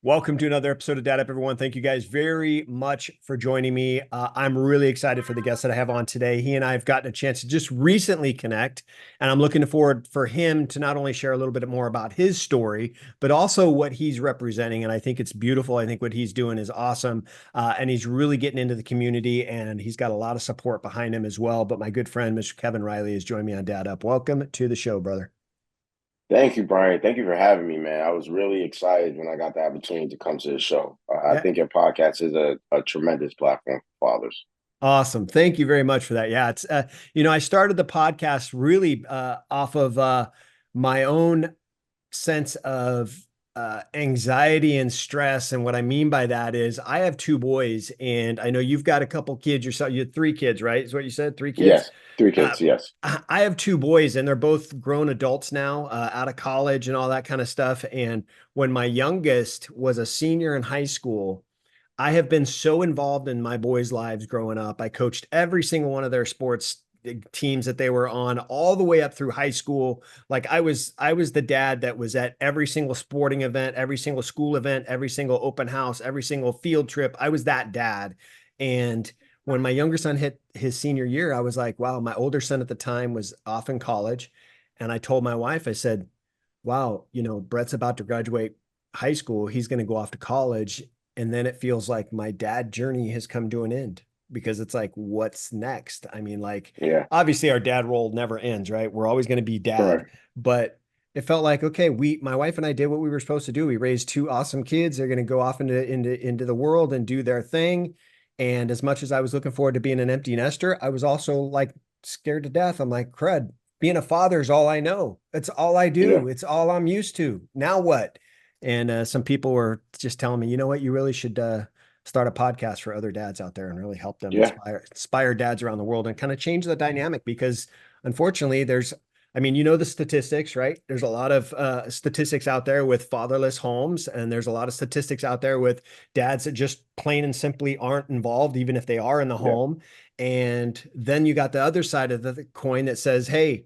Welcome to another episode of Dad Up, everyone. Thank you guys very much for joining me. I'm really excited for the guest that I have on today. He and I have gotten a chance to just recently connect, and I'm looking forward for him to not only share a little bit more about his story, but also what he's representing. And I think it's beautiful. I think what he's doing is awesome. And he's really getting into the community, and he's got a lot of support behind him as well. But my good friend, Mr. Kevin Riley, has joined me on Dad Up. Welcome to the show, brother. Thank you, Brian. Thank you for having me, man. I was really excited when I got the opportunity to come to the show. I Yeah. think your podcast is a tremendous platform for fathers. Awesome. Thank you very much for that. Yeah, it's I started the podcast really off of my own sense of anxiety and stress. And what I mean by that is I have two boys, and I know you've got a couple kids yourself. You had three kids, right? Is what you said? Three kids? Yes, three Uh, kids. Yes. I have two boys, and they're both grown adults now, out of college and all that kind of stuff. And when my youngest was a senior in high school, I have been so involved in my boys' lives growing up. I coached every single one of their sports teams that they were on all the way up through high school. Like I was the dad that was at every single sporting event, every single school event, every single open house, every single field trip. I was that dad. And when my younger son hit his senior year, I was like, wow, my older son at the time was off in college. And I told my wife, I said, wow, Brett's about to graduate high school. He's going to go off to college. And then it feels like my dad journey has come to an end because it's like, what's next? I mean, like, Yeah. obviously our dad role never ends, right? We're always going to be dad, Correct. but it felt like, okay, my wife and I did what we were supposed to do. We raised two awesome kids. They're going to go off into the world and do their thing. And as much as I was looking forward to being an empty nester, I was also like scared to death. I'm like, crud, being a father is all I know. It's all I Yeah. do. It's all I'm used to. Now what? And some people were just telling me, you know what, you really should start a podcast for other dads out there and really help them Yeah. inspire dads around the world and kind of change the dynamic because unfortunately I mean, the statistics, right? There's a lot of statistics out there with fatherless homes, and there's a lot of statistics out there with dads that just plain and simply aren't involved, even if they are in the Yeah. home. And then you got the other side of the coin that says, hey,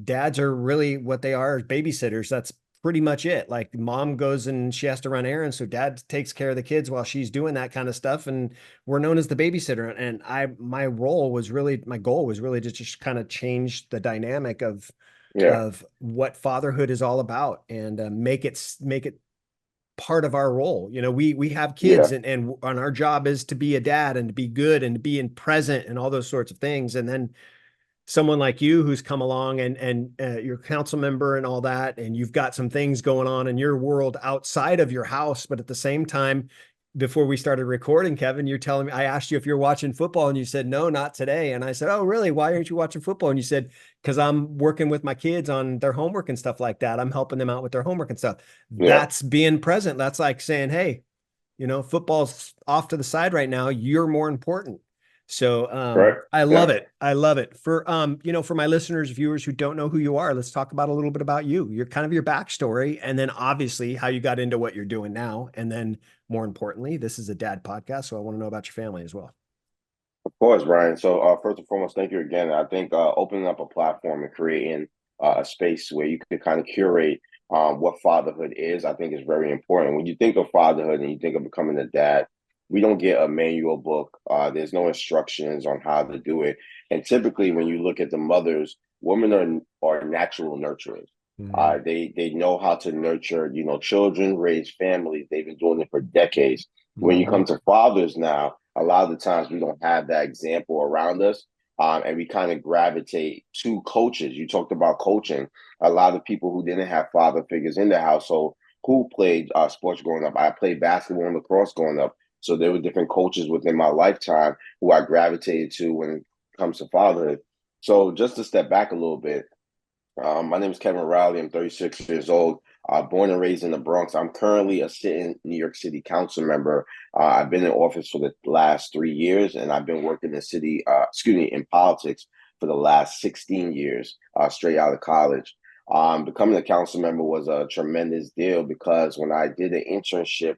dads are really what they are, babysitters. That's pretty much it. Like mom goes and she has to run errands, so dad takes care of the kids while she's doing that kind of stuff, and we're known as the babysitter. And my goal was really to just kind of change the dynamic Yeah. of what fatherhood is all about and make it part of our role. We have kids, Yeah. and our job is to be a dad and to be good and to be in present and all those sorts of things. And then someone like you who's come along and you're a council member and all that, and you've got some things going on in your world outside of your house, but at the same time, before we started recording, Kevin, you're telling me, I asked you if you're watching football and you said no, not today. And I said, oh really, why aren't you watching football? And you said, because I'm working with my kids on their homework and stuff like that. I'm helping them out with their homework and stuff. Yeah. That's being present. That's like saying, hey, football's off to the side right now, you're more important. So Correct. I love Yeah. it. I love it. For my listeners, viewers who don't know who you are, let's talk about a little bit about you. Your kind of your backstory, and then obviously how you got into what you're doing now. And then more importantly, this is a dad podcast, so I want to know about your family as well. Of course, Brian. So, first and foremost, thank you again. I think opening up a platform and creating a space where you can kind of curate what fatherhood is, I think is very important. When you think of fatherhood and you think of becoming a dad, we don't get a manual book. There's no instructions on how to do it. And typically, when you look at the mothers, women are natural nurturers. Mhm. They know how to nurture, children, raise families. They've been doing it for decades. When you Mhm. come to fathers now, a lot of the times we don't have that example around us. And we kind of gravitate to coaches. You talked about coaching. A lot of people who didn't have father figures in their household who played sports growing up. I played basketball and lacrosse growing up. So there were different coaches within my lifetime who I gravitated to when it comes to fatherhood. So just to step back a little bit, my name is Kevin Riley. I'm 36 years old, born and raised in the Bronx. I'm currently a sitting New York City council member. I've been in office for the last 3 years, and I've been working in politics for the last 16 years, straight out of college. Becoming a council member was a tremendous deal because when I did an internship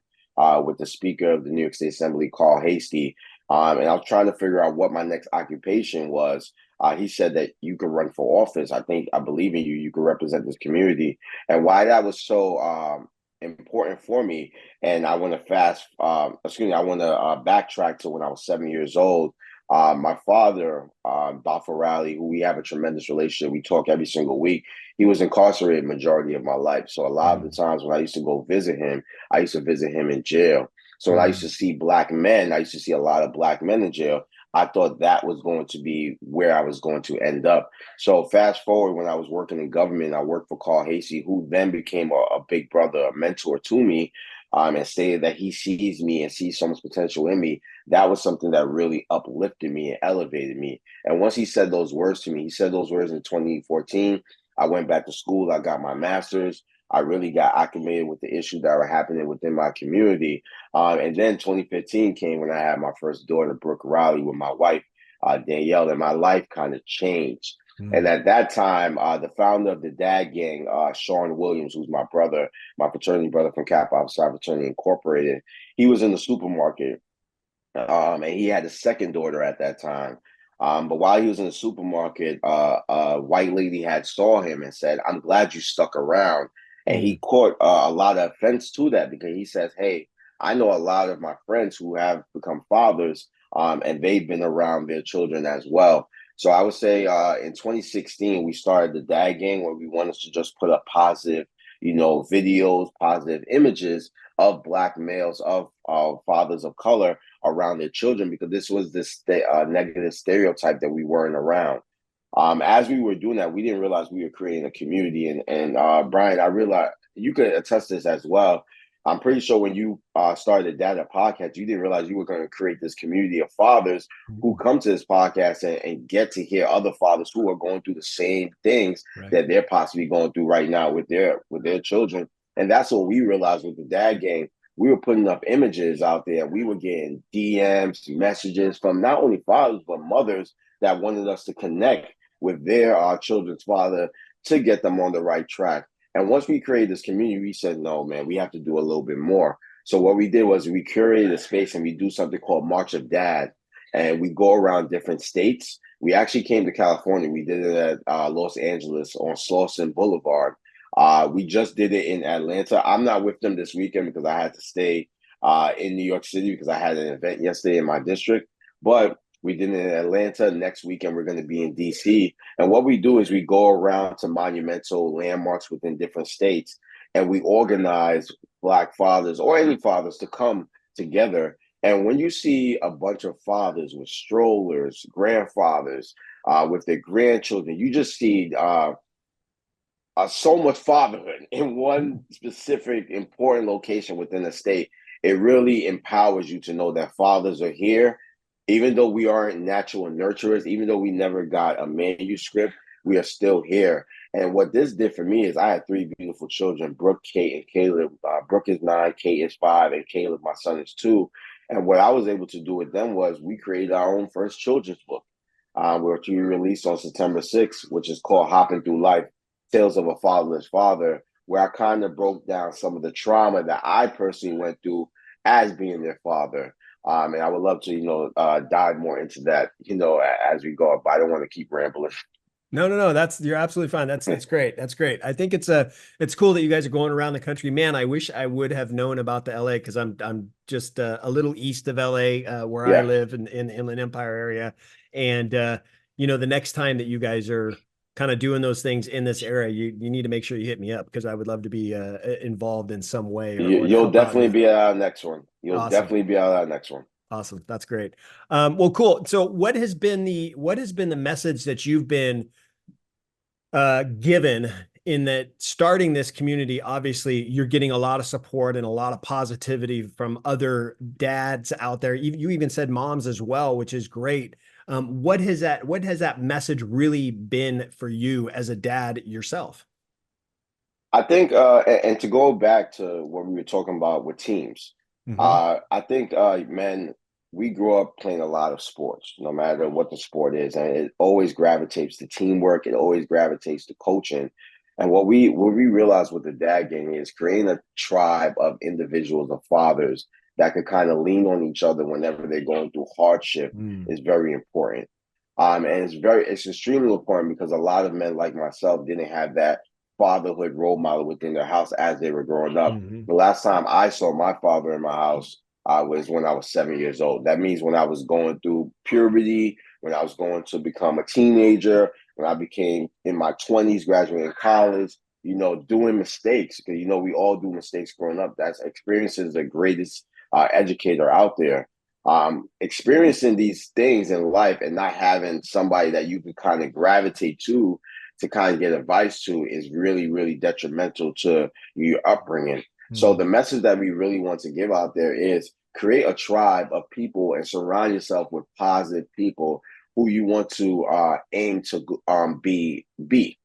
with the Speaker of the New York State Assembly, Carl Hastie, and I was trying to figure out what my next occupation was. He said that you could run for office. I believe in you. You could represent this community. And why that was so important for me. And I want to I want to backtrack to when I was 7 years old. My father, Dr. Rowley, who we have a tremendous relationship, we talk every single week. He was incarcerated majority of my life. So a lot of the Mm, times when I used to go visit him, I used to visit him in jail. So when I used mm, to see black men, I used to see a lot of black men in jail. I thought that was going to be where I was going to end up. So fast forward, when I was working in government, I worked for Carl Hasey, who then became a big brother, a mentor to me, and stated that he sees me and sees so much potential in me. That was something that really uplifted me and elevated me. And once he said those words to me, he said those words in 2014. I went back to school. I got my master's. I really got acclimated with the issues that were happening within my community. And then 2015 came when I had my first daughter, Brooke Riley, with my wife, Danielle, and my life kind of changed. And mm, at that time, the founder of the Dad Gang, Sean Williams, who's my brother, my fraternity brother from Kappa Alpha Fraternity Incorporated, he was in the supermarket, and he had a second daughter at that time. But while he was in the supermarket, a white lady had saw him and said, "I'm glad you stuck around." And he mm, caught a lot of offense to that because he says, "Hey, I know a lot of my friends who have become fathers, and they've been around their children as well." So I would say in 2016, we started the Dad Gang, where we wanted to just put up positive, videos, positive images of Black males, of fathers of color around their children, because this was this negative stereotype that we weren't around. As we were doing that, we didn't realize we were creating a community. And Bryan, I realized you could attest this as well. I'm pretty sure when you started the Data podcast, you didn't realize you were going to create this community of fathers who mm. come to this podcast and get to hear other fathers who are going through the same things Right. that they're possibly going through right now with their children. And that's what we realized with the Dad Gang. We were putting up images out there. We were getting DMs, messages from not only fathers but mothers that wanted us to connect with their children's father to get them on the right track. And once we created this community, we said, no, man, we have to do a little bit more. So what we did was we curated a space and we do something called March of Dad. And we go around different states. We actually came to California. We did it at Los Angeles on Slauson Boulevard. We just did it in Atlanta. I'm not with them this weekend because I had to stay in New York City because I had an event yesterday in my district. But we did it in Atlanta. Next weekend, we're going to be in DC. And what we do is we go around to monumental landmarks within different states, and we organize Black fathers or any fathers to come together. And when you see a bunch of fathers with strollers, grandfathers, with their grandchildren, you just see so much fatherhood in one specific important location within the state. It really empowers you to know that fathers are here. Even though we aren't natural nurturers, even though we never got a manuscript, we are still here. And what this did for me is I had three beautiful children, Brooke, Kate, and Caleb. Brooke is 9, Kate is 5, and Caleb, my son, is 2. And what I was able to do with them was we created our own first children's book, which we released on September 6th, which is called Hopping Through Life, Tales of a Fatherless Father, where I kind of broke down some of the trauma that I personally went through as being their father. And I would love to, dive more into that, as we go. But I don't want to keep rambling. No, no, no. You're absolutely fine. That's great. That's great. I think it's cool that you guys are going around the country. Man, I wish I would have known about the LA because I'm just a little east of LA where I Yeah, live in Inland Empire area. And the next time that you guys are kind of doing those things in this area, you need to make sure you hit me up because I would love to be involved in some way or to you'll help out in definitely that. be at our next one. You'll Awesome. definitely be at our next one. Awesome. That's great. Well, cool. So what has been the message that you've been given in that starting this community? Obviously you're getting a lot of support and a lot of positivity from other dads out there. You even said moms as well, which is great. What has that message really been for you as a dad yourself? I think, and to go back to what we were talking about with teams, Hmm. I think, man, we grew up playing a lot of sports, no matter what the sport is, and it always gravitates to teamwork. It always gravitates to coaching. And what we realized with the Dad Gang is creating a tribe of individuals, of fathers that could kind of lean on each other whenever they're going through hardship Mm, is very important. And it's extremely important because a lot of men like myself didn't have that fatherhood role model within their house as they were growing up. Hmm. The last time I saw my father in my house was when I was 7 years old. That means when I was going through puberty, when I was going to become a teenager, when I became in my 20s, graduating college, doing mistakes, because, we all do mistakes growing up. That's experiences the greatest educator out there. Experiencing these things in life and not having somebody that you can kind of gravitate to kind of get advice to is really, really detrimental to your upbringing. So the message that we really want to give out there is create a tribe of people and surround yourself with positive people who you want to aim to be.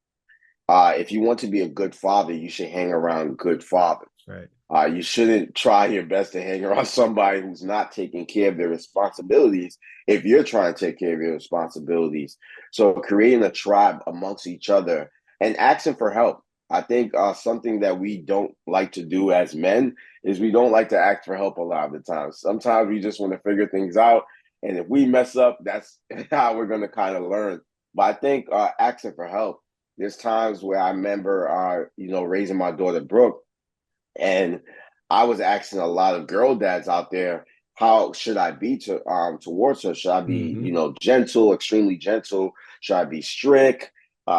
If you want to be a good father, you should hang around good fathers. Right. You shouldn't try your best to hang around somebody who's not taking care of their responsibilities if you're trying to take care of your responsibilities. So creating a tribe amongst each other and asking for help. I think something that we don't like to do as men is we don't like to ask for help a lot of the time. Sometimes we just want to figure things out. And if we mess up, that's how we're going to kind of learn. But I think asking for help, there's times where I remember, raising my daughter, Brooke, and I was asking a lot of girl dads out there, how should I be towards her? Should I be, Hmm. gentle, extremely gentle? Should I be strict?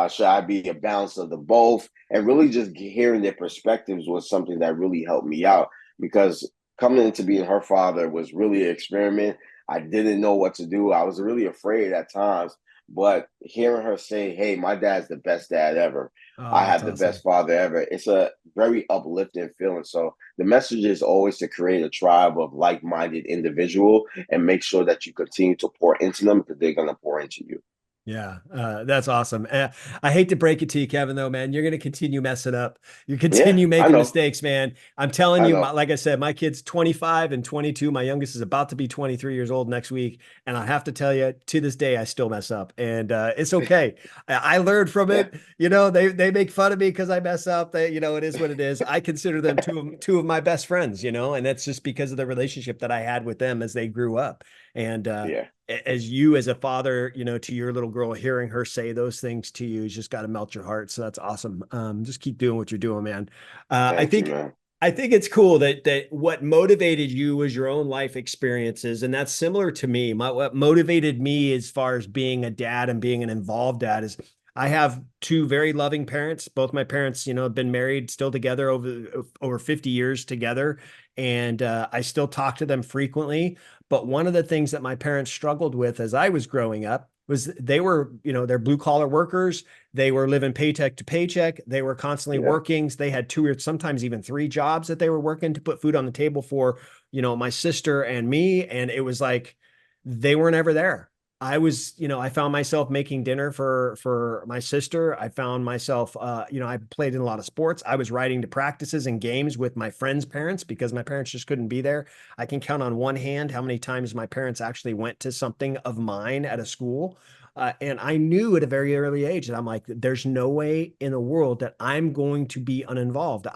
Should I be a balance of the both? And really just hearing their perspectives was something that really helped me out, because coming into being her father was really an experiment. I didn't know what to do. I was really afraid at times, but hearing her say, "Hey, my dad's the best dad ever. Oh, I that's have the awesome. best father ever." It's a very uplifting feeling. So the message is always to create a tribe of like-minded individual and make sure that you continue to pour into them, because they're going to pour into you. Yeah, that's awesome. I hate to break it to you, Kevin, though, man. You're going to continue messing up. You Yeah, continue I making know. mistakes, man. I'm telling I you, know. like I said, my kid's 25 and 22. My youngest is about to be 23 years old next week. And I have to tell you, to this day, I still mess up. And it's okay. I learned from Yeah. it. They make fun of me because I mess up. It is what it is. I consider them two of my best friends, and that's just because of the relationship that I had with them as they grew up. And Yeah. as you as a father, to your little girl, hearing her say those things to you has just got to melt your heart. So that's awesome. Just keep doing what you're doing, man. Uh, I Thank you, think man. I think it's cool that what motivated you was your own life experiences, and that's similar to me. What motivated me as far as being a dad and being an involved dad is I have two very loving parents. Both my parents, have been married, still together over 50 years together, and I still talk to them frequently. But one of the things that my parents struggled with as I was growing up was they were, they're blue collar workers. They were living paycheck to paycheck. They were constantly Yeah. working. They had two or sometimes even three jobs that they were working to put food on the table for, my sister and me. And it was like they weren't ever there. I found myself making dinner for my sister. I found myself, I played in a lot of sports. I was riding to practices and games with my friends' parents because my parents just couldn't be there. I can count on one hand how many times my parents actually went to something of mine at a school. And I knew at a very early age that I'm like, there's no way in the world that I'm going to be uninvolved.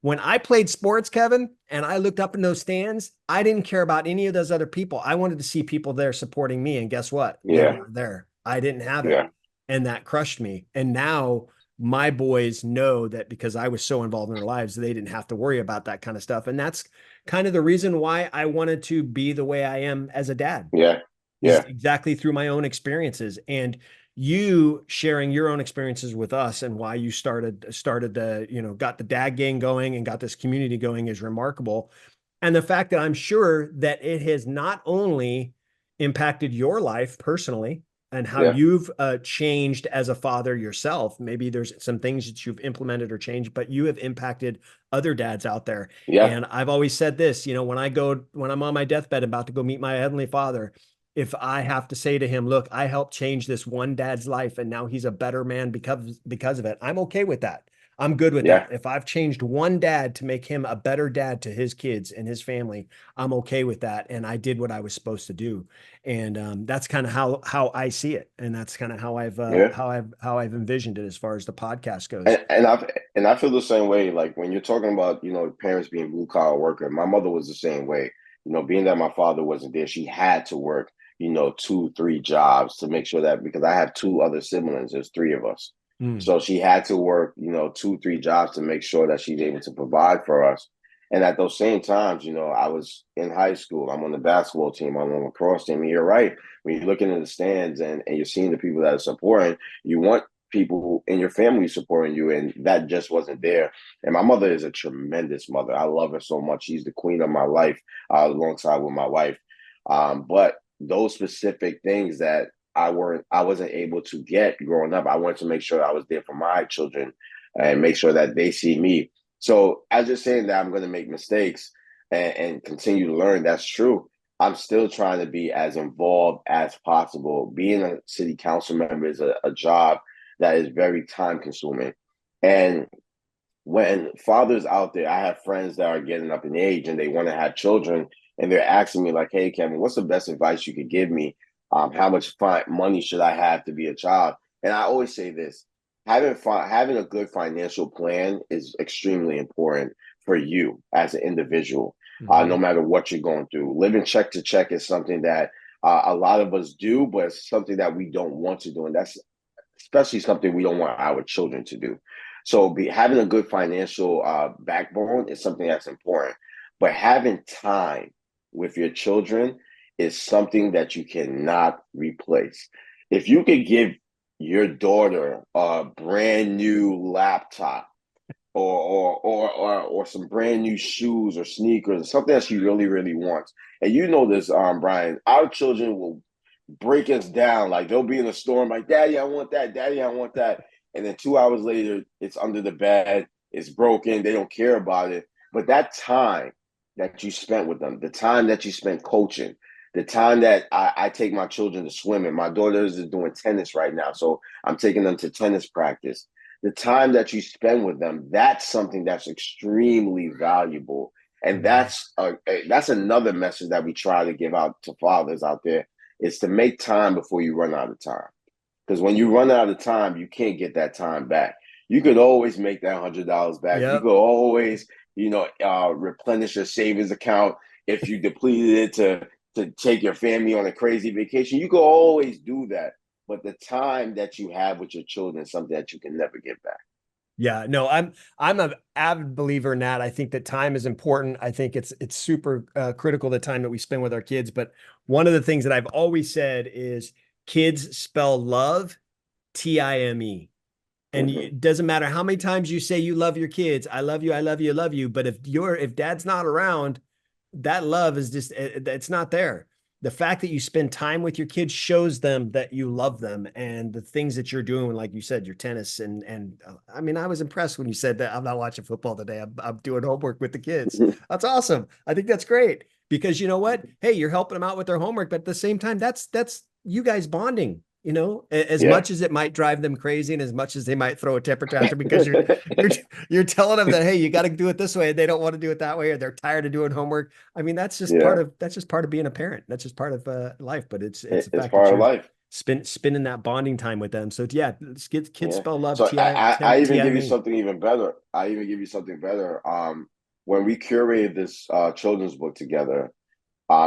When I played sports, Kevin, and I looked up in those stands, I didn't care about any of those other people. I wanted to see people there supporting me. And guess what? They Yeah. weren't there. I didn't have it. Yeah. And that crushed me. And now my boys know that because I was so involved in their lives, they didn't have to worry about that kind of stuff. And that's kind of the reason why I wanted to be the way I am as a dad, Yeah. is Yeah. exactly through my own experiences. And you sharing your own experiences with us and why you started the, got the dad gang going and got this community going is remarkable. And the fact that I'm sure that it has not only impacted your life personally and how Yeah. you've changed as a father yourself. Maybe there's some things that you've implemented or changed, but you have impacted other dads out there. Yeah. And I've always said this, when I'm on my deathbed about to go meet my heavenly father, if I have to say to him, look, I helped change this one dad's life and now he's a better man because of it, I'm okay with that. I'm good with that. Yeah. If I've changed one dad to make him a better dad to his kids and his family, I'm okay with that. And I did what I was supposed to do. And that's kind of how I see it. And that's kind of how Yeah. I've envisioned it as far as the podcast goes. And I feel the same way. Like when you're talking about, parents being blue collar worker, my mother was the same way. Being that my father wasn't there, she had to work, two, three jobs to make sure that, because I have two other siblings, there's three of us. Mm. So she had to work, 2, 3 jobs to make sure that she's able to provide for us. And at those same times, I was in high school. I'm on the basketball team. I'm on the lacrosse team. And you're right. When you're looking in the stands and you're seeing the people that are supporting, you want people in your family supporting you. And that just wasn't there. And my mother is a tremendous mother. I love her so much. She's the queen of my life, alongside with my wife. But those specific things that I wasn't able to get growing up, I wanted to make sure I was there for my children and make sure that they see me. So as you're saying that I'm going to make mistakes and continue to learn, that's true. I'm still trying to be as involved as possible. Being a city council member is a job that is very time consuming. And when fathers out there, I have friends that are getting up in age and they want to have children, and they're asking me like, "Hey, Kevin, what's the best advice you could give me? How much money should I have to be a child?" And I always say this: having a good financial plan is extremely important for you as an individual. No Mhm. matter what you're going through, living check to check is something that a lot of us do, but it's something that we don't want to do, and that's especially something we don't want our children to do. So having a good financial backbone is something that's important. But having time with your children is something that you cannot replace. If you could give your daughter a brand new laptop or some brand new shoes or sneakers or something that she really, really wants. And you know this, Bryan, our children will break us down. Like they'll be in the store, I'm like, "Daddy, I want that. Daddy, I want that." And then 2 hours later, it's under the bed, it's broken, they don't care about it. But that time that you spent with them, the time that you spent coaching, the time that I take my children to swimming, my daughter is doing tennis right now. So I'm taking them to tennis practice. The time that you spend with them, that's something that's extremely valuable. And Mhm. that's another message that we try to give out to fathers out there, is to make time before you run out of time. Because when you run out of time, you can't get that time back. You could always make that $100 back. You Yep. could always, replenish your savings account if you depleted it to take your family on a crazy vacation. You could always do that. But the time that you have with your children is something that you can never get back. Yeah, no, I'm an avid believer in that. I think that time is important. I think it's super critical, the time that we spend with our kids. But one of the things that I've always said is kids spell love Time. And Mm-hmm. it doesn't matter how many times you say you love your kids, I love you, I love you, I love you. But if dad's not around, that love is just it's not there. The fact that you spend time with your kids shows them that you love them, and the things that you're doing, like you said, your tennis and I mean, I was impressed when you said that I'm not watching football today. I'm doing homework with the kids. That's awesome. I think that's great because you know what? Hey, you're helping them out with their homework, but at the same time, that's you guys bonding. As Yeah. much as it might drive them crazy and as much as they might throw a temper tantrum because you're you're telling them that, hey, you got to do it this way, and they don't want to do it that way, or they're tired of doing homework. I mean, Yeah. that's just part of being a parent. That's just part of life. But it's the It's fact that part of you're life. spending that bonding time with them. So yeah, kids Yeah. spell love So T I I even T I give M you E. something even better. I even give you something better. When we curated this children's book together,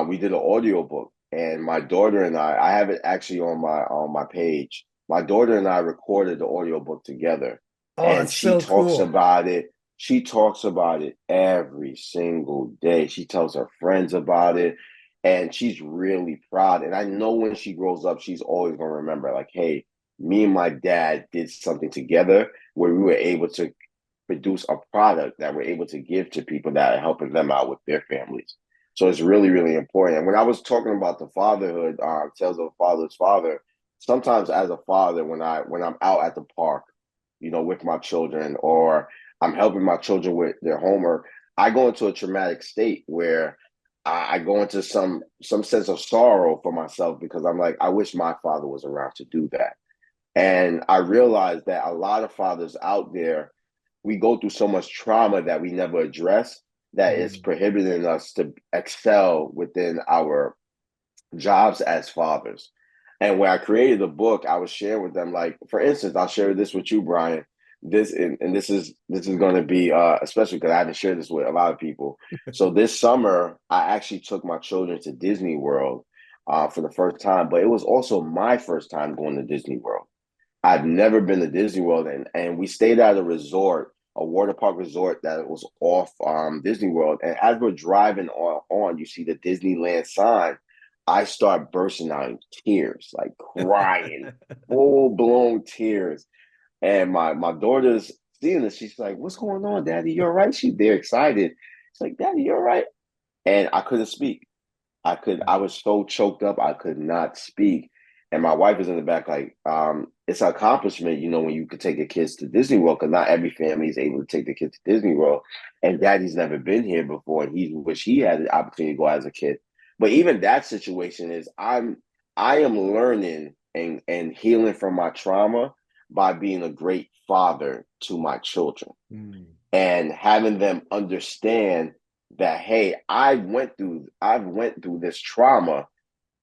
we did an audio book, and my daughter and I have it actually on my page. My daughter and I recorded the audio book together, Oh, and that's so cool. She talks about it every single day. She tells her friends about it, and she's really proud. And I know when she grows up, she's always going to remember, like, "Hey, me and my dad did something together where we were able to produce a product that we're able to give to people that are helping them out with their families." So it's really, really important. And when I was talking about the fatherhood, tales of a father's father, sometimes as a father, when I'm out at the park, with my children, or I'm helping my children with their homework, I go into a traumatic state where I go into some sense of sorrow for myself, because I'm like, I wish my father was around to do that. And I realized that a lot of fathers out there, we go through so much trauma that we never address, that is Mm. prohibiting us to excel within our jobs as fathers. And when I created the book, I was sharing with them, like, for instance, I'll share this with you, Bryan. This is going to be especially because I haven't shared this with a lot of people. So this summer, I actually took my children to Disney World for the first time, but it was also my first time going to Disney World. I've never been to Disney World, and we stayed at a resort, a water park resort that was off Disney World. And as we're driving on, you see the Disneyland sign. I start bursting out in tears, like crying, full blown tears. And my daughter's seeing this. She's like, "What's going on, Daddy? You're right." She's there excited. She's like, "Daddy, you're right." And I couldn't speak. I was so choked up, I could not speak. And my wife is in the back, like, it's an accomplishment, when you could take your kids to Disney World, because not every family is able to take their kids to Disney World. And Daddy's never been here before, and he wish he had the opportunity to go as a kid. But even that situation is, I am learning and healing from my trauma by being a great father to my children, and having them understand that, hey, I've went through this trauma,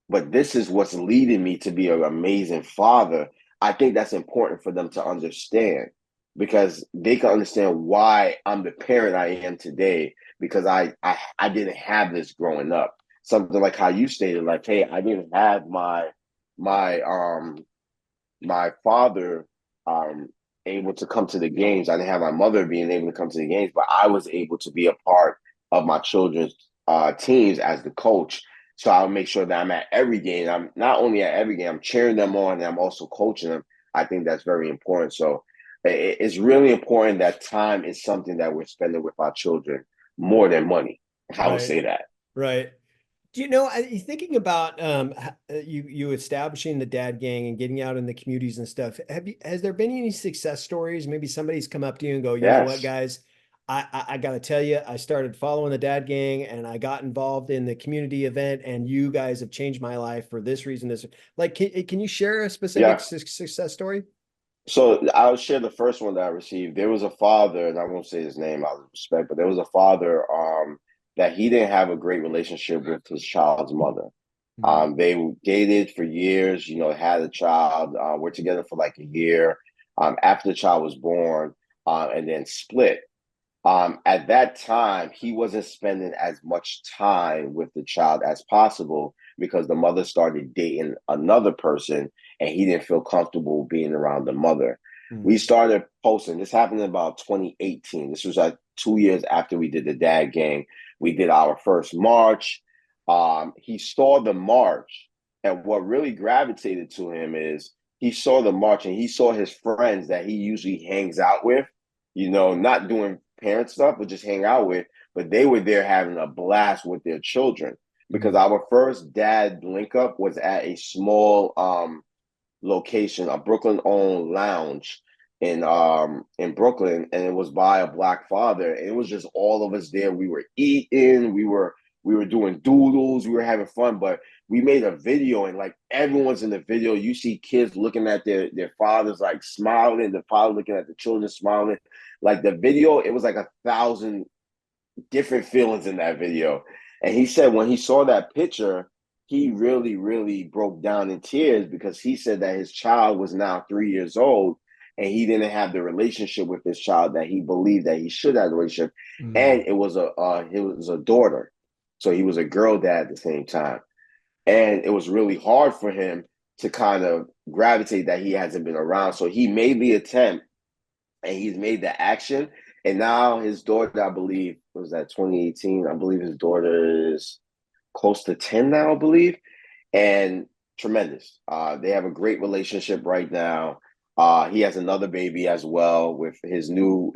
but this is what's leading me to be an amazing father. I think that's important for them to understand, because they can understand why I'm the parent I am today, because I didn't have this growing up. Something like how you stated, like, hey, I didn't have my father able to come to the games. I didn't have my mother being able to come to the games, but I was able to be a part of my children's teams as the coach. So I'll make sure that I'm at every game. I'm not only at every game, I'm cheering them on, and I'm also coaching them. I think that's very important. So it's really important that time is something that we're spending with our children more than money. I would say that. Right. Do thinking about you establishing the dad gang and getting out in the communities and stuff, has there been any success stories? Maybe somebody's come up to you and go, you know what, Yes. guys, I got to tell you, I started following the dad gang and I got involved in the community event, and you guys have changed my life for this reason. This, like, can you share a specific Yeah. success story? So I'll share the first one that I received. There was a father, and I won't say his name out of respect, but there was a father that he didn't have a great relationship with his child's mother. They dated for years, had a child, were together for like a year after the child was born, and then split. At that time, he wasn't spending as much time with the child as possible, because the mother started dating another person, and he didn't feel comfortable being around the mother. We started posting. This happened in about 2018. This was like 2 years after we did the dad gang. We did our first march. He saw the march, and what really gravitated to him is he saw the march, and he saw his friends that he usually hangs out with, not doing parent stuff, but just hang out with. But they were there having a blast with their children, because our first dad link up was at a small location, a Brooklyn-owned lounge in Brooklyn, and it was by a Black father. And it was just all of us there. We were eating, we were doing doodles, we were having fun. But we made a video, and like everyone's in the video. You see kids looking at their fathers, like smiling, the father looking at the children smiling. Like the video, it was like 1,000 different feelings in that video. And he said when he saw that picture, he really, really broke down in tears, because he said that his child was now 3 years old, and he didn't have the relationship with his child that he believed that he should have the relationship. And it was a daughter. So he was a girl dad at the same time. And it was really hard for him to kind of gravitate that he hasn't been around. So he made the attempt, and he's made the action. And now his daughter, I believe, was that 2018? I believe his daughter is close to 10 now, I believe. And tremendous. They have a great relationship right now. He has another baby as well with his new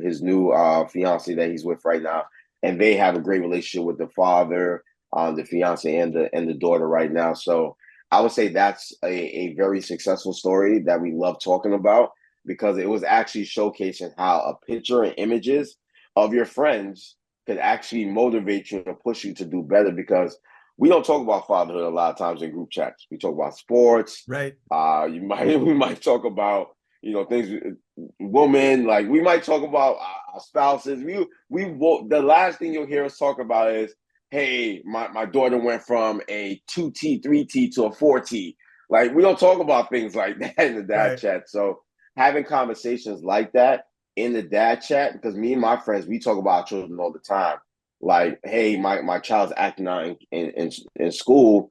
fiance that he's with right now. And they have a great relationship with the father, the fiance, and the daughter right now. So I would say that's a very successful story that we love talking about, because it was actually showcasing how a picture and images of your friends could actually motivate you and push you to do better. Because we don't talk about fatherhood a lot of times in group chats. We talk about sports. Right. We might talk about things, women. Like we might talk about our spouses. The last thing you'll hear us talk about is, hey, my daughter went from a 2T, 3T to a 4T. Like we don't talk about things like that in the dad chat. So having conversations like that in the dad chat, because me and my friends, we talk about our children all the time. Like, hey, my child's acting out in school.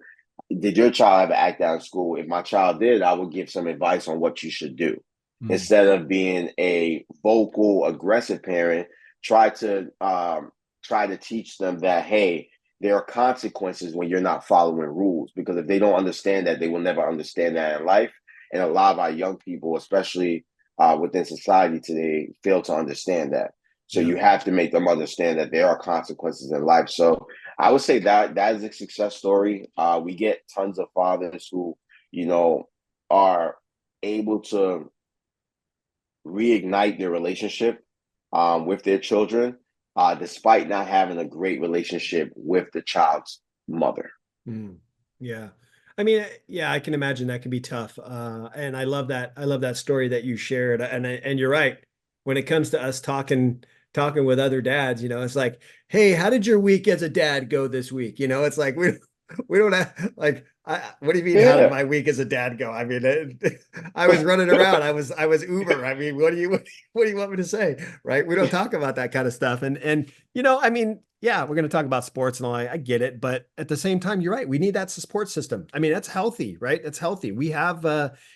Did your child ever act out in school? If my child did, I would give some advice on what you should do. Mm. instead of being a vocal, aggressive parent. Try to teach them that, hey, there are consequences when you're not following rules, because if they don't understand that, they will never understand that in life. And a lot of our young people, especially within society today, fail to understand that. So Yeah. you have to make them understand that there are consequences in life. So I would say that that is a success story. We get tons of fathers who, you know, are able to reignite their relationship with their children, despite not having a great relationship with the child's mother. Mm. Yeah. I mean, yeah, I can imagine that can be tough. And I love that. I love that story that you shared. And you're right. When it comes to us talking with other dads, it's like, hey, how did your week as a dad go this week? It's like we don't have like what do you mean? How did Yeah, my week as a dad go? I mean, I was running around. I was Uber. I mean, what do you want me to say? Right? We don't talk about that kind of stuff. And I mean, yeah, we're going to talk about sports and all. I get it, but at the same time, you're right. We need that support system. I mean, that's healthy, right? That's healthy. We have,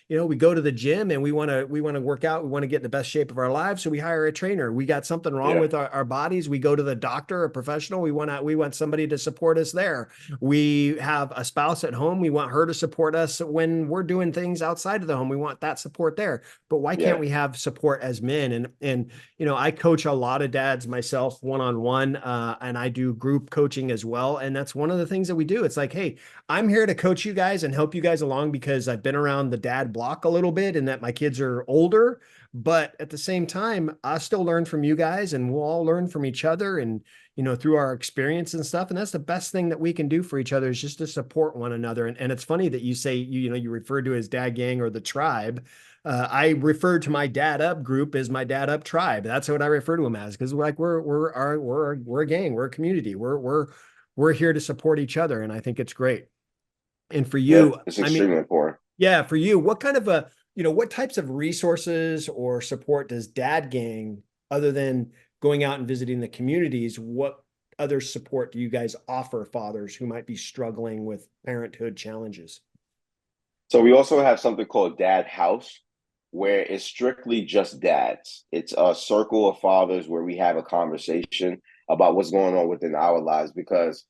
we go to the gym and we want to work out. We want to get in the best shape of our lives, so we hire a trainer. We got something wrong yeah, with our bodies. We go to the doctor, a professional. We want somebody to support us there. We have a spouse at home. We want her to support us when we're doing things outside of the home. We want that support there. But why can't yeah, we have support as men? And I coach a lot of dads myself one-on-one, and I do group coaching as well. And that's one of the things that we do. It's like, hey, I'm here to coach you guys and help you guys along because I've been around the dad block a little bit and that my kids are older. But at the same time, I still learn from you guys and we'll all learn from each other and, through our experience and stuff. And that's the best thing that we can do for each other is just to support one another. And it's funny that you say, you refer to as dad gang or the tribe. I refer to my dad up group as my dad up tribe. That's what I refer to them as because we're a gang, we're a community, we're here to support each other, and I think it's great. And for yeah. you, It's I mean, extremely important. yeah, for you, what kind of what types of resources or support does Dad Gang, other than going out and visiting the communities, what other support do you guys offer fathers who might be struggling with parenthood challenges? So we also have something called Dad House, where it's strictly just dads. It's a circle of fathers where we have a conversation about what's going on within our lives, because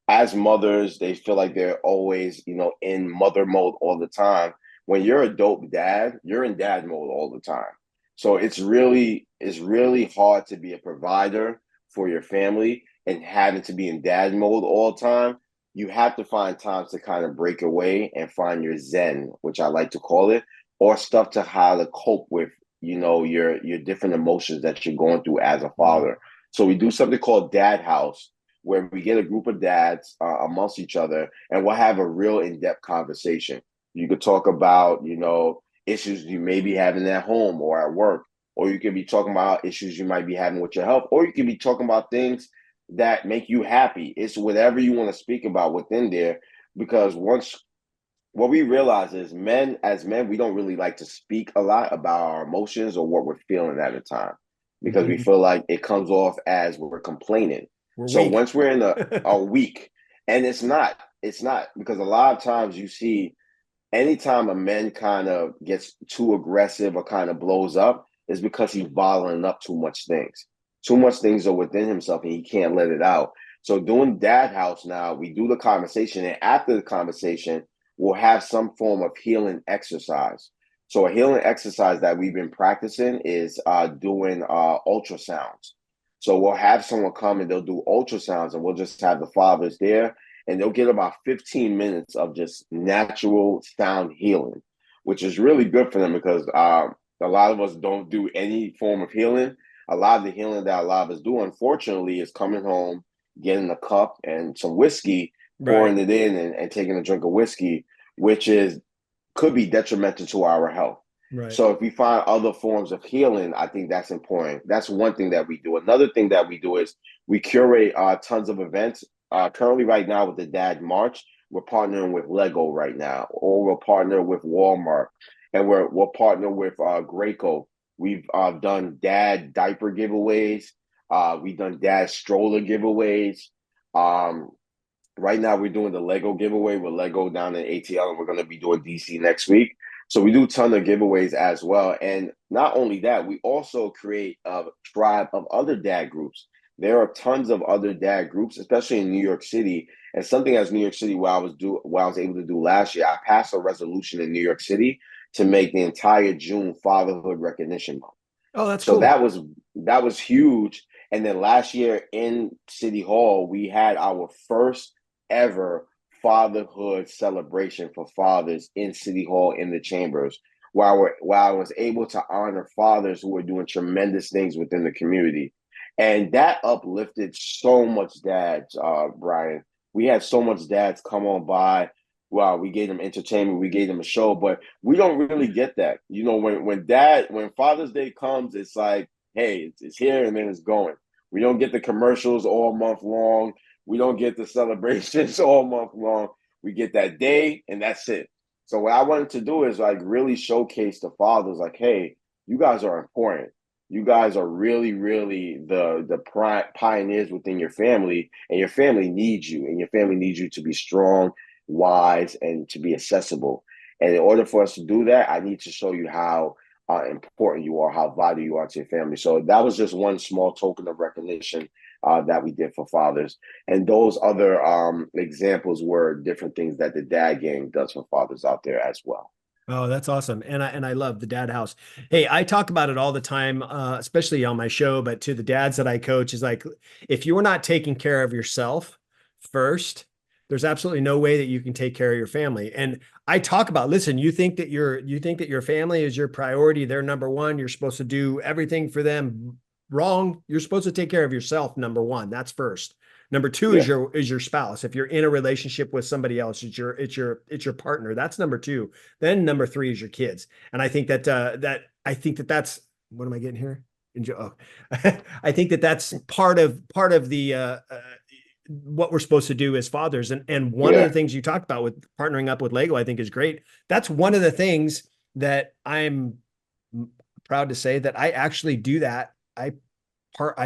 as mothers, they feel like they're always, in mother mode all the time. When you're a dope dad, you're in dad mode all the time. So it's really hard to be a provider for your family and having to be in dad mode all the time. You have to find times to kind of break away and find your zen, which I like to call it, or stuff to how to cope with, your different emotions that you're going through as a Mm. father. So we do something called Dad House, where we get a group of dads amongst each other, and we'll have a real in-depth conversation. You could talk about, issues you may be having at home or at work, or you could be talking about issues you might be having with your health, or you could be talking about things that make you happy. It's whatever you want to speak about within there, because once what we realize is as men, we don't really like to speak a lot about our emotions or what we're feeling at a time, because we Mhm. feel like it comes off as we're complaining. We're So weak. once we're in a week, and it's not because a lot of times you see anytime a man kind of gets too aggressive or kind of blows up is because he's bottling up too much things. Too much things are within himself and he can't let it out. So doing Dad House now, we do the conversation, and after the conversation, we'll have some form of healing exercise. So a healing exercise that we've been practicing is doing ultrasounds. So we'll have someone come and they'll do ultrasounds, and we'll just have the fathers there, and they'll get about 15 minutes of just natural sound healing, which is really good for them because a lot of us don't do any form of healing. A lot of the healing that a lot of us do, unfortunately, is coming home, getting a cup and some whiskey, Right. pouring it in, and taking a drink of whiskey, which is could be detrimental to our health. Right. So if we find other forms of healing, I think that's important. That's one thing that we do. Another thing that we do is we curate tons of events. Currently, right now with the Dad March, we're partnering with Lego right now, or we're partnering with Walmart, and we're partnering with Graco. We've done Dad diaper giveaways. We've done Dad stroller giveaways. Um, Right now, we're doing the Lego giveaway with Lego down in ATL, and we're going to be doing DC next week. So we do ton of giveaways as well. And not only that, we also create a tribe of other dad groups. There are tons of other dad groups, especially in New York City. And something as New York City, what I was able to do last year, I passed a resolution in New York City to make the entire June Fatherhood Recognition Month. Oh, that's So cool. that was huge. And then last year in City Hall, we had our first ever fatherhood celebration for fathers in City Hall in the chambers, while I was able to honor fathers who were doing tremendous things within the community. And that uplifted so much dads, Bryan. We had so much dads come on by. Wow, we gave them entertainment, we gave them a show, but we don't really get that. You know, when Father's Day comes, it's like, hey, it's here and then it's going. We don't get the commercials all month long. We don't get the celebrations all month long. We get that day and that's it. So what I wanted to do is like really showcase the fathers, like, hey, you guys are important. You guys are really, really the pioneers within your family, and your family needs you, and your family needs you to be strong, wise, and to be accessible. And in order for us to do that, I need to show you how important you are, how vital you are to your family. So that was just one small token of recognition that we did for fathers. And those other examples were different things that the Dad Gang does for fathers out there as well. Oh, that's awesome. And I love the dad house. Hey, I talk about it all the time, especially on my show, but to the dads that I coach is like, if you're not taking care of yourself first, there's absolutely no way that you can take care of your family. And I talk about, listen, you think that your family is your priority, they're number one, you're supposed to do everything for them. Wrong. You're supposed to take care of yourself, number one. That's first. Number two Yeah, is your spouse. If you're in a relationship with somebody else, it's your partner. That's number two. Then number three is your kids. And I think that that's what am I getting here? Enjoy. Oh. I think that that's part of the what we're supposed to do as fathers. And one of the yeah, things you talked about with partnering up with Lego, I think is great. That's one of the things that I'm proud to say that I actually do that. I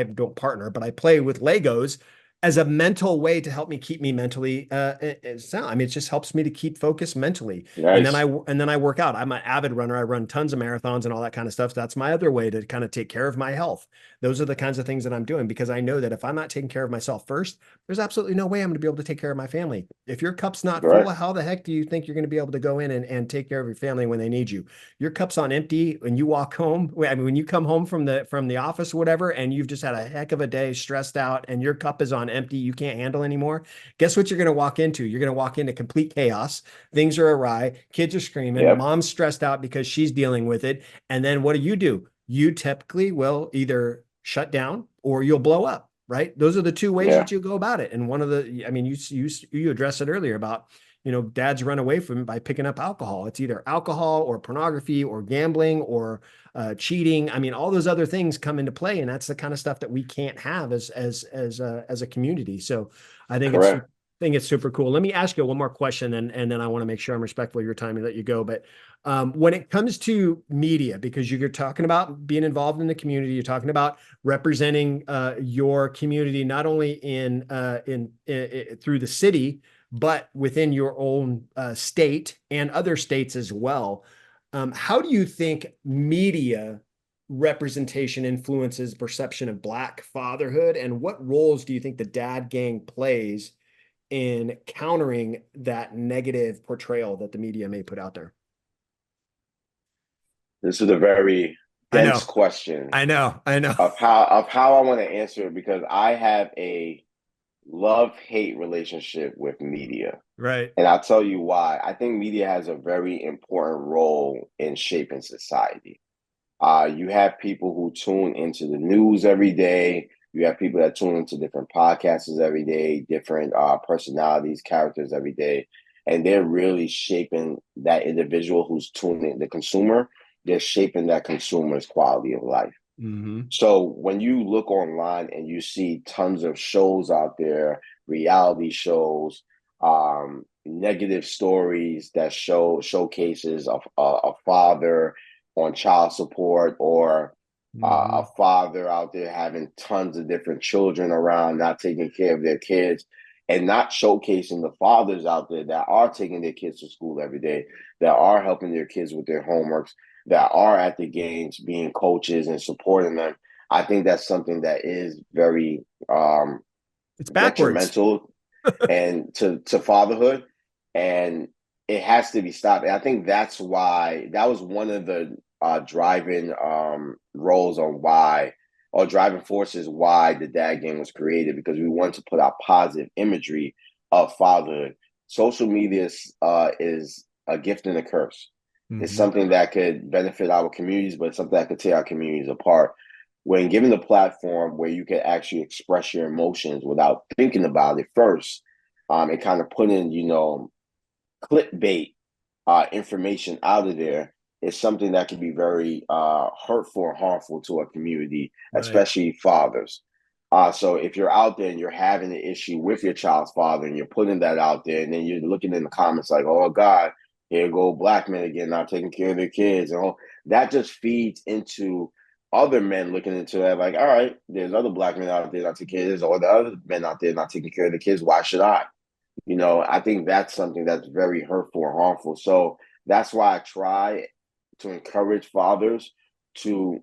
don't partner, but I play with Legos as a mental way to help me keep me mentally sound. I mean, it just helps me to keep focused mentally. nice, And then I work out. I'm an avid runner. I run tons of marathons and all that kind of stuff. So that's my other way to kind of take care of my health. Those are the kinds of things that I'm doing because I know that if I'm not taking care of myself first, there's absolutely no way I'm going to be able to take care of my family. If your cup's not full, right? how the heck do you think you're going to be able to go in and take care of your family when they need you? Your cup's on empty when you walk home. I mean, when you come home from the office or whatever, and you've just had a heck of a day, stressed out, and your cup is on empty, you can't handle anymore. Guess what you're going to walk into? You're going to walk into complete chaos. Things are awry. Kids are screaming. Yep, Mom's stressed out because she's dealing with it. And then what do? You typically will either shut down or you'll blow up. Right? Those are the two ways yeah, that you go about it. And one of the, I mean, you addressed it earlier about dads run away from it by picking up alcohol. It's either alcohol or pornography or gambling or cheating. I mean, all those other things come into play, and that's the kind of stuff that we can't have as a community. So I think it's correct. super cool. Let me ask you one more question, and then I want to make sure I'm respectful of your time and let you go. But when it comes to media, because you're talking about being involved in the community, you're talking about representing your community not only in through the city but within your own state and other states as well. How do you think media representation influences perception of Black fatherhood, and what roles do you think the dad gang plays in countering that negative portrayal that the media may put out there? This is a very I dense know, question I know. of how I want to answer it because I have a love-hate relationship with media. Right. And I'll tell you why. I think media has a very important role in shaping society. You have people who tune into the news every day. You have people that tune into different podcasts every day, different personalities, characters every day. And they're really shaping that individual who's tuning, the consumer, they're shaping that consumer's quality of life. Mm-hmm. So when you look online and you see tons of shows out there, reality shows, negative stories that showcases a father on child support or Mm-hmm. a father out there having tons of different children around, not taking care of their kids, and not showcasing the fathers out there that are taking their kids to school every day, that are helping their kids with their homeworks, that are at the games being coaches and supporting them. I think that's something that is very It's backwards. detrimental and to fatherhood, and it has to be stopped. And I think that's why that was one of the driving roles on why, or driving forces why the dad game was created, because we wanted to put out positive imagery of fatherhood. Social media is a gift and a curse. It's Mm-hmm. something that could benefit our communities, but it's something that could tear our communities apart. When given the platform where you can actually express your emotions without thinking about it first, and kind of putting, clickbait information out of there, is something that can be very hurtful or harmful to a community, Right. especially fathers. So if you're out there and you're having an issue with your child's father and you're putting that out there, and then you're looking in the comments like, oh God, here go black men again, not taking care of their kids, and all that just feeds into other men looking into that, like, all right, there's other black men out there not taking care of this, or the other men out there not taking care of the kids. Why should I? I think that's something that's very hurtful or harmful. So that's why I try to encourage fathers to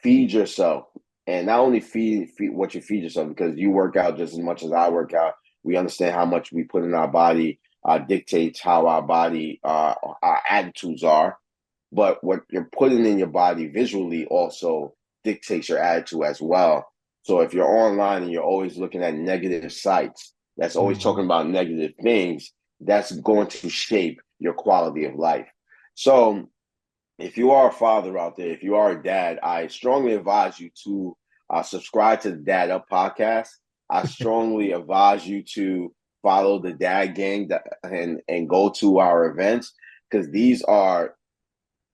feed yourself, and not only feed what you feed yourself, because you work out just as much as I work out. We understand how much we put in our body dictates how our body, our attitudes are. But what you're putting in your body visually also dictates your attitude as well. So if you're online and you're always looking at negative sites, that's always Mm-hmm. talking about negative things, that's going to shape your quality of life. So if you are a father out there, if you are a dad, I strongly advise you to subscribe to the Dad Up podcast. I strongly advise you to follow the Dad Gang and go to our events, because these are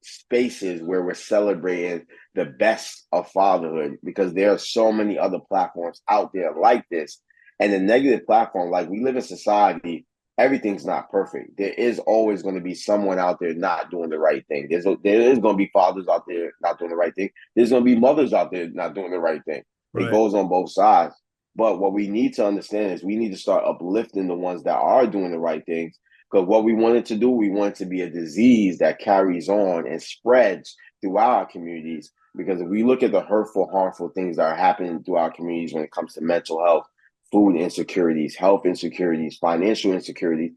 spaces where we're celebrating the best of fatherhood, because there are so many other platforms out there like this. And the negative platform, like, we live in society, everything's not perfect. There is always going to be someone out there not doing the right thing. There is going to be fathers out there not doing the right thing. There's going to be mothers out there not doing the right thing. It Right. goes on both sides. But what we need to understand is we need to start uplifting the ones that are doing the right things, because what we wanted to do, we want it to be a disease that carries on and spreads throughout our communities. Because if we look at the hurtful, harmful things that are happening through our communities when it comes to mental health, food insecurities, health insecurities, financial insecurities,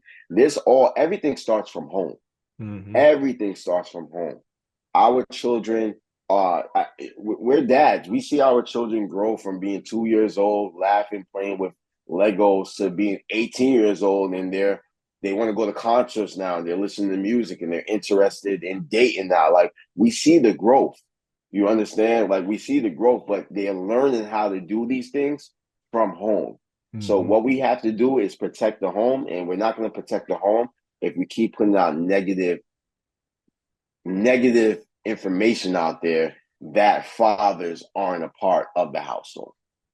everything starts from home. Mm-hmm. Everything starts from home. Our children we're dads. We see our children grow from being 2 years old, laughing, playing with Legos, to being 18 years old, and they want to go to concerts now, and they're listening to music, and they're interested in dating now. Like, we see the growth. You understand? Like, we see the growth, but they're learning how to do these things from home. So Mm-hmm. what we have to do is protect the home, and we're not going to protect the home if we keep putting out negative information out there that fathers aren't a part of the household.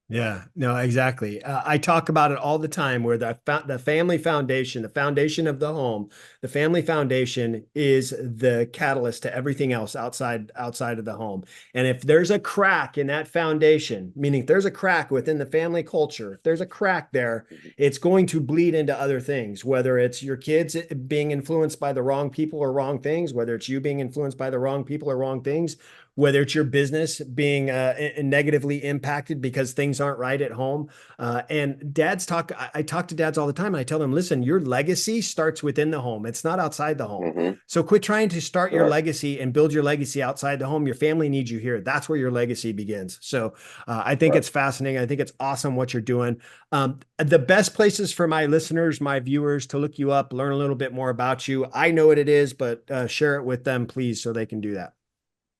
Yeah, no, exactly. I talk about it all the time where the family foundation, the foundation of the home, the family foundation is the catalyst to everything else outside of the home. And if there's a crack in that foundation, meaning if there's a crack within the family culture, if there's a crack there, it's going to bleed into other things, whether it's your kids being influenced by the wrong people or wrong things, whether it's you being influenced by the wrong people or wrong things, whether it's your business being negatively impacted because things aren't right at home. And dads talk, I talk to dads all the time, and I tell them, listen, your legacy starts within the home. It's not outside the home. Mm-hmm. So quit trying to start your Correct. legacy and build your legacy outside the home. Your family needs you here. That's where your legacy begins. So I think Right. it's fascinating. I think it's awesome what you're doing. The best places for my listeners, my viewers, to look you up, learn a little bit more about you. I know what it is, but share it with them, please, so they can do that.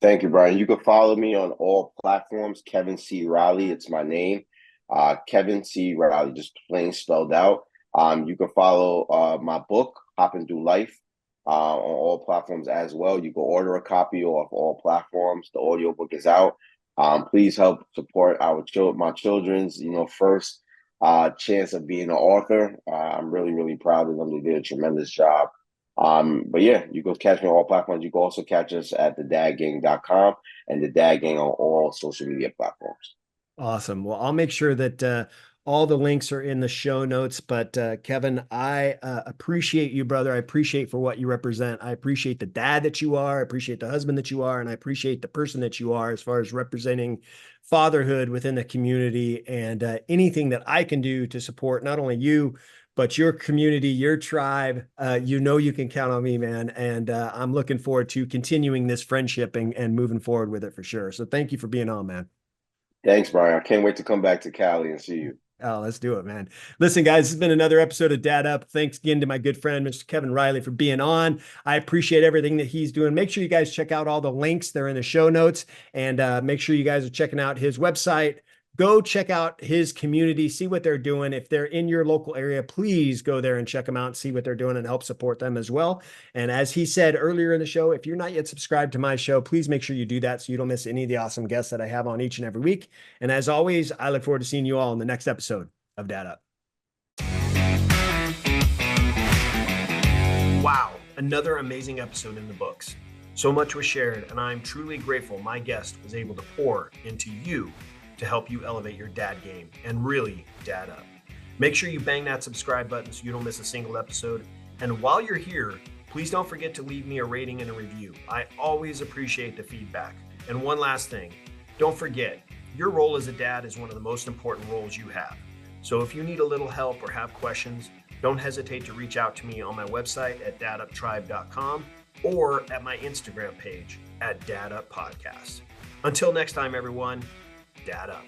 Thank you, Brian. You can follow me on all platforms. Kevin C. Riley, it's my name. Kevin C. Riley, just plain spelled out. You can follow my book, Hopping Through Life, on all platforms as well. You can order a copy off all platforms. The audiobook is out. Please help support my children's, first chance of being an author. I'm really, really proud of them. They did a tremendous job. But yeah, you can catch me on all platforms. You can also catch us at thedadgang.com and the Dad Gang on all social media platforms. Awesome. Well, I'll make sure that All the links are in the show notes. But Kevin, I appreciate you, brother. I appreciate for what you represent. I appreciate the dad that you are. I appreciate the husband that you are. And I appreciate the person that you are as far as representing fatherhood within the community, and anything that I can do to support not only you, but your community, your tribe. You can count on me, man. And I'm looking forward to continuing this friendship and moving forward with it for sure. So thank you for being on, man. Thanks, Brian. I can't wait to come back to Cali and see you. Oh, let's do it, man. Listen, guys, this has been another episode of Dad Up. Thanks again to my good friend, Mr. Kevin Riley, for being on. I appreciate everything that he's doing. Make sure you guys check out all the links. They're in the show notes. And make sure you guys are checking out his website. Go check out his community, see what they're doing. If they're in your local area, please go there and check them out and see what they're doing and help support them as well. And as he said earlier in the show, if you're not yet subscribed to my show, please make sure you do that so you don't miss any of the awesome guests that I have on each and every week. And as always, I look forward to seeing you all in the next episode of Dad Up. Wow, another amazing episode in the books. So much was shared, and I'm truly grateful my guest was able to pour into you to help you elevate your dad game and really dad up. Make sure you bang that subscribe button so you don't miss a single episode. And while you're here, please don't forget to leave me a rating and a review. I always appreciate the feedback. And one last thing, don't forget, your role as a dad is one of the most important roles you have. So if you need a little help or have questions, don't hesitate to reach out to me on my website at daduptribe.com or at my Instagram page at daduppodcast. Until next time, everyone, Dad Up.